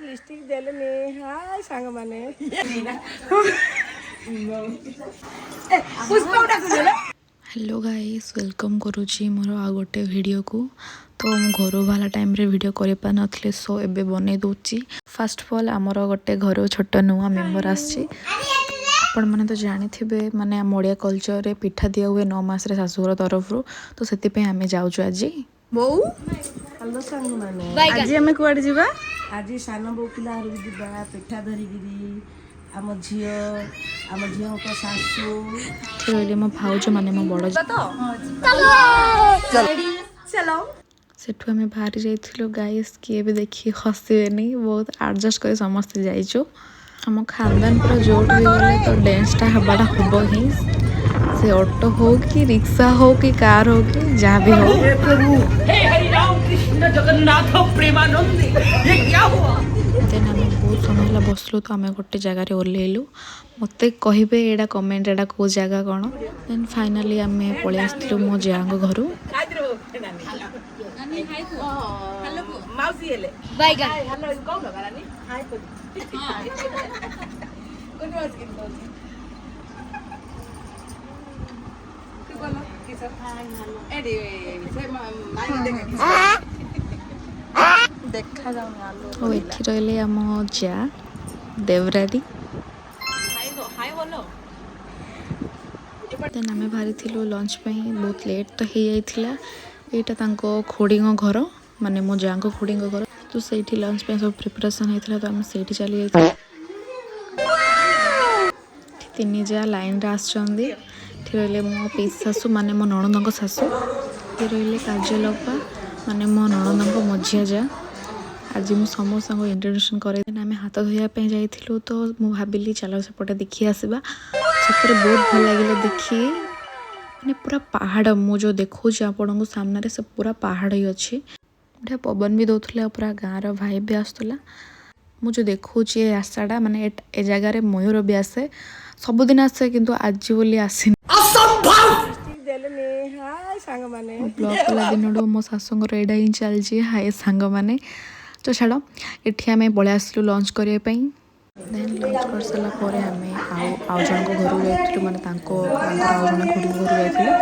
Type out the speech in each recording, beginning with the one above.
Lipstick देले हाय सांग माने पुष्पा उठा कुले हेलो गाइस वेलकम करुच्ची मोर आ गोटे वीडियो को तो मु घर बाला टाइम रे वीडियो कर पा नथले सो एबे बनै दोची फर्स्ट ऑफ ऑल हमर गोटे घर छोट नुआ मेंबर आछि आपण माने तो जानि थिबे माने हम ओडिया कल्चर रे पिठा दिया हुए 9 मास रे सासुर तरफ रो तो सेति पे हमें जाउछु आज बौ हेलो सांग माने आज हमें कुआडे जीवा आज सान बौ पिला हरु जीवा पिठा धरि गिरी आम झियो को सासु ठिरले मो भाउज माने मो बड़ चलो सेठु हमें बाहरी जाइथिलो गाइस किए भी देखी हसिबेनी बहुत एडजस्ट करे समस्त जाइछु हम खानदान पूरा जोट हो गले तो डांसटा हबाडा होबो ही से ऑटो हो कि रिक्शा हो कि कार हो कि जहाँ भी हो हे हरि राम कृष्ण जगन्नाथ प्रेमानंद ये क्या हुआ देन आम बहुत समय बसलु तो आम गोटे जगार ओह्लैलु मत कहे एडा कमेंट एडा कौ जगह कौन देन फाइनाली आम पलि आसलु मो जांग घर देखा जाऊनी और एठी रहले आम जा देवरारी देन आम बाहरी थिलु लंच पे बहुत लेट तो हो जाइथिला एटा तांको खोड़ींग घर माने मो जांग खोड़ींग घर तो सेठी लंच पे सब प्रिपरेशन होइथिला तो आम सेठी चली जाइथिला तीन जा लाइन रे आछंदी ठी रहले मो पीस सासु माने मो नणंदक सासु ये रहले काजलपा माने मो नणंदक मझिया जा आज मु समस्त इंट्रोडक्शन करे आम हाथ धोयापी जाइलु तो मु भाविली चलो सेपटे देखी आसवा सतरे बहुत भल लगे देखी मैंने पूरा पहाड़ मु जो देखो आपण को सामने से पूरा पहाड़ ही अच्छी बढ़िया पवन भी दौले पूरा गाँव भाई भी आसला मुझे देखो रास्ताटा माने ए जगार मयूर भी आसे सबुदिन आसे किंतु आज बोली आसी देले हाय सांग माने ब्लॉग कला दिन मो शाशुर एडा ही चलती हाय सांग मैंने तो छाड़ एठी आम पलि आसलु लंच करने देन लंच कर सारा पर आम आउ जन घर जाइलु माने आउ जन खुड़ी घर जाइलु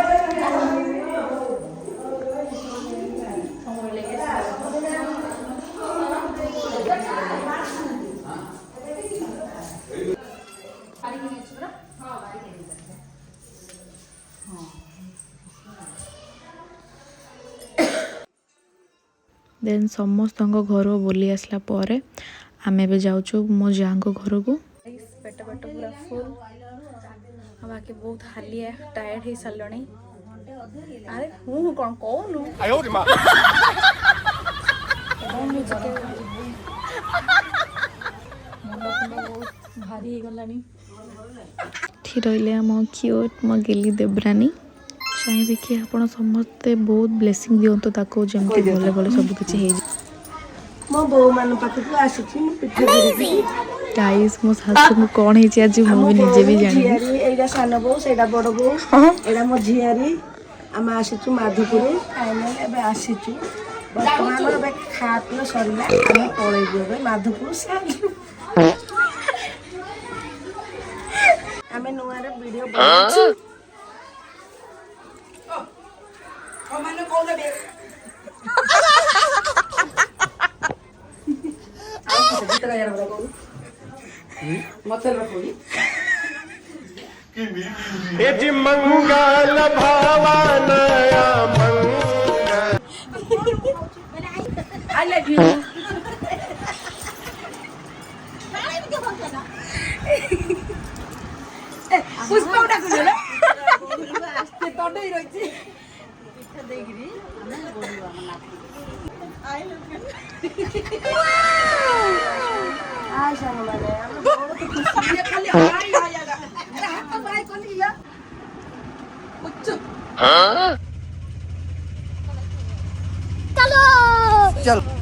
देन समस्त घर बुली आसला पर आम ए जाऊँ मो जांग घर को पेट पेट पूरा फुल बाकी बहुत हालिया टायर्ड हो सारे अरे हूँ कौन कहूनु भारी हो गलानी ठी रही आम क्यूट मो गेली देवरानी चाहिए कि आप समस्ते बहुत ब्लेसिंग दिंतु ताको जमती भले भले सब किसी मो बौ मान पाखु आसी पिठा धरि गाइस मो सासु को कौन है आज मु निजे भी जानी एटा सान बौ सेटा बड़ बौ एटा मो झियारी आम आसीचु माधुपुर फाइनल एबे आसीचु वर्तमान एबे खा पियो सरिला आम पळेबो एबे माधुपुर सालु आमे नुआरे वीडियो बनछु ओ माने कोन बे यदि मंगल भावनया मंगल I love you. पुष्पा उठा कुले आस्ते तडई रहिछि पिठा देगिरी हम बोलवा आई लव यू आ सांग माने हम बहुत खुशी ये खाली आई आया अरे हाथ बाय कोली या कुछ चलो चल